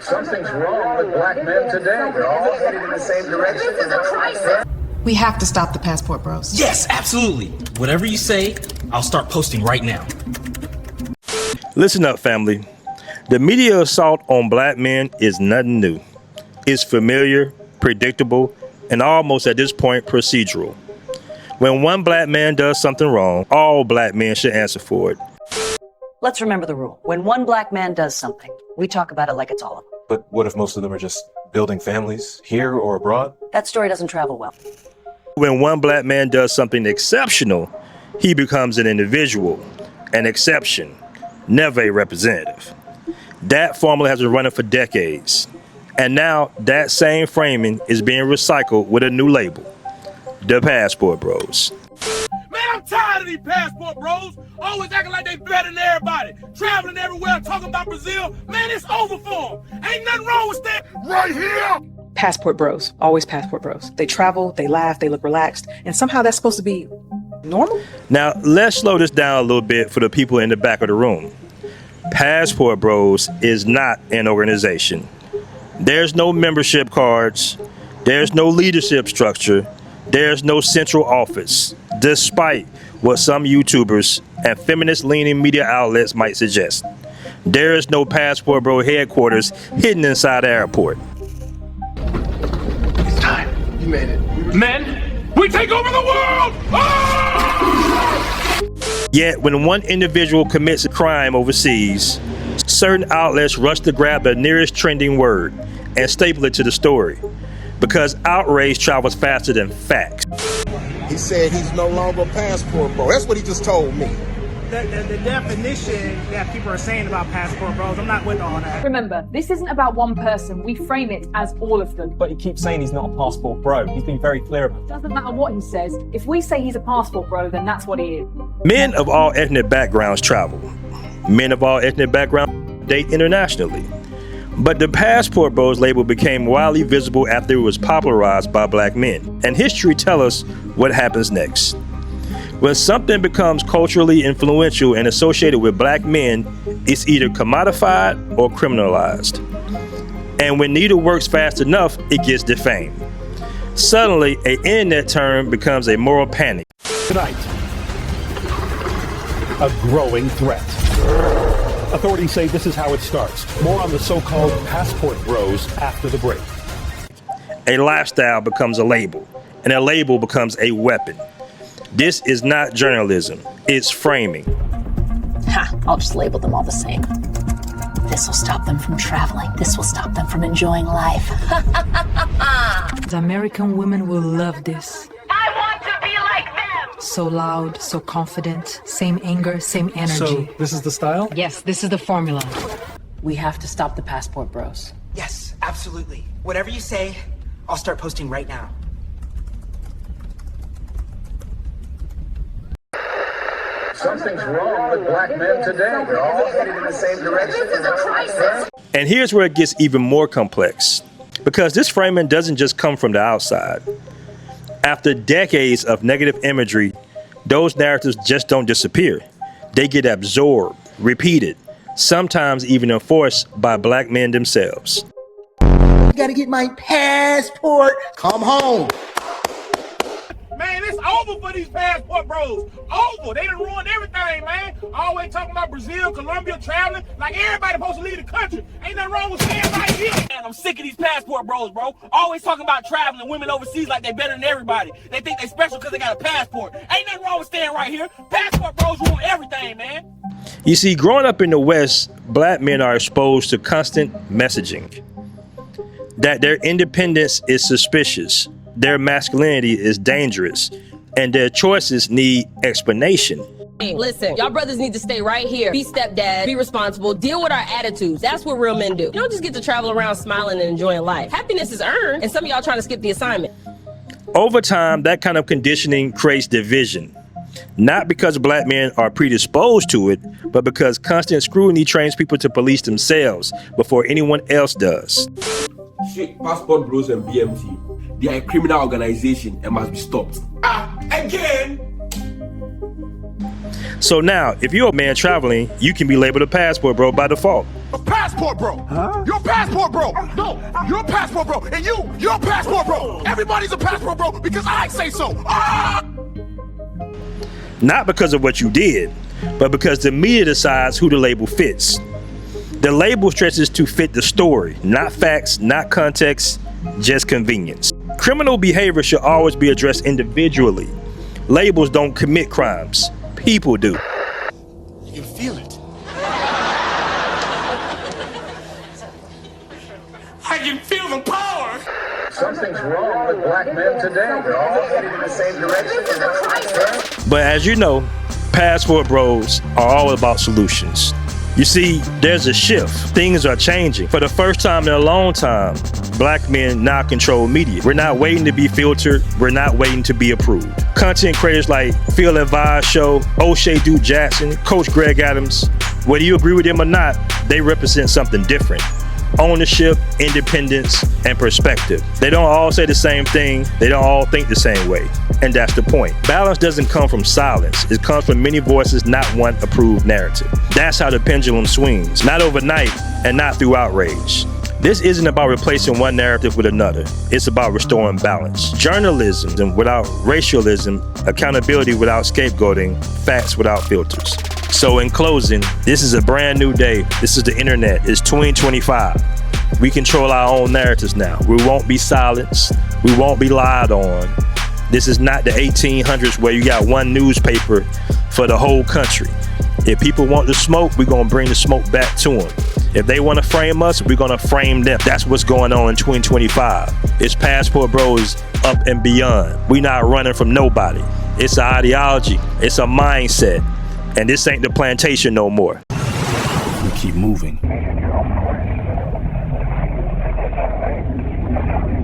Something's wrong with black men today. They're all headed in the same direction. This is a crisis. We have to stop the Passport Bros. Yes, absolutely. Whatever you say, I'll start posting right now. Listen up, family. The media assault on black men is nothing new. It's familiar, predictable, and almost at this point procedural. When one black man does something wrong, all black men should answer for it. Let's remember the rule. When one black man does something, we talk about it like it's all of them. But what if most of them are just building families here or abroad? That story doesn't travel well. When one black man does something exceptional, he becomes an individual, an exception, never a representative. That formula has been running for decades. And now that same framing is being recycled with a new label, the Passport Bros. Man, I'm tired of these Passport Bros. Always acting like they better than everybody. Traveling everywhere, talking about Brazil. Man, it's over for them. Ain't nothing wrong with that. Right here. Passport Bros. Always Passport Bros. They travel, they laugh, they look relaxed, and somehow that's supposed to be normal? Now, let's slow this down a little bit for the people in the back of the room. Passport Bros is not an organization. There's no membership cards. There's no leadership structure. There's no central office, despite what some YouTubers and feminist-leaning media outlets might suggest. There is no Passport Bro headquarters hidden inside the airport. It's time. You made it. Men, we take over the world! Ah! Yet, when one individual commits a crime overseas, certain outlets rush to grab the nearest trending word and staple it to the story, because outrage travels faster than facts. He said he's no longer a passport bro. That's what he just told me. The definition that people are saying about Passport Bros, I'm not with all that. Remember, this isn't about one person. We frame it as all of them. But he keeps saying he's not a passport bro. He's been very clear about it. Doesn't matter what he says. If we say he's a passport bro, then that's what he is. Men of all ethnic backgrounds travel. Men of all ethnic backgrounds date internationally. But the Passport Bros label became widely visible after it was popularized by black men. And history tells us what happens next. When something becomes culturally influential and associated with black men, it's either commodified or criminalized. And when neither works fast enough, it gets defamed. Suddenly, an internet term becomes a moral panic. Tonight, a growing threat. Authorities say this is how it starts. More on the so-called Passport Bros after the break. A lifestyle becomes a label, and a label becomes a weapon. This is not journalism, it's framing. Ha, I'll just label them all the same. This will stop them from traveling. This will stop them from enjoying life. The American women will love this. I want to be like them! So loud, so confident, same anger, same energy. So, this is the style? Yes, this is the formula. We have to stop the Passport Bros. Yes, absolutely. Whatever you say, I'll start posting right now. Something's wrong with black men today. They're all headed in the same direction. This is a crisis. And here's where it gets even more complex, because this framing doesn't just come from the outside. After decades of negative imagery, those narratives just don't disappear. They get absorbed, repeated, sometimes even enforced by black men themselves. I gotta get my passport. Come home. Man, it's over for these Passport Bros. Over. They done ruined everything, man. Always talking about Brazil, Colombia, traveling. Like everybody supposed to leave the country. Ain't nothing wrong with staying right here. Man, I'm sick of these Passport Bros, bro. Always talking about traveling, women overseas like they better than everybody. They think they special because they got a passport. Ain't nothing wrong with staying right here. Passport Bros ruin everything, man. You see, growing up in the West, black men are exposed to constant messaging that their independence is suspicious, their masculinity is dangerous, and their choices need explanation. Hey, listen, y'all brothers need to stay right here. Be stepdad, be responsible, deal with our attitudes. That's what real men do. You don't just get to travel around smiling and enjoying life. Happiness is earned, and some of y'all trying to skip the assignment. Over time, that kind of conditioning creates division. Not because black men are predisposed to it, but because constant scrutiny trains people to police themselves before anyone else does. Shit, Passport Bros and BMT, they are a criminal organization and must be stopped. Again? So now, if you're a man traveling, you can be labeled a passport bro by default. A passport bro. Huh? You're a passport bro. No, you're a passport bro. And you're a passport bro. Everybody's a passport bro because I say so. Ah! Not because of what you did, but because the media decides who the label fits. The label stretches to fit the story, not facts, not context, just convenience. Criminal behavior should always be addressed individually. Labels don't commit crimes. People do. You can feel it. I can feel the power. Something's wrong with black men today. They're all headed in the same direction. But as you know, Passport Bros are all about solutions. You see, there's a shift. Things are changing. For the first time in a long time, black men now control media. We're not waiting to be filtered. We're not waiting to be approved. Content creators like Phil Advise Show, O'Shea Duke Jackson, Coach Greg Adams, whether you agree with them or not, they represent something different. Ownership, independence, and perspective. They don't all say the same thing. They don't all think the same way. And that's the point. Balance doesn't come from silence. It comes from many voices, not one approved narrative. That's how the pendulum swings. Not overnight and not through outrage. This isn't about replacing one narrative with another. It's about restoring balance. Journalism without racialism, accountability without scapegoating, facts without filters. So in closing, this is a brand new day. This is the internet. It's 2025. We control our own narratives now. We won't be silenced. We won't be lied on. This is not the 1800s where you got one newspaper for the whole country. If people want the smoke, we're going to bring the smoke back to them. If they want to frame us, we're going to frame them. That's what's going on in 2025. It's Passport Bros up and beyond. We're not running from nobody. It's an ideology. It's a mindset. And this ain't the plantation no more. We keep moving.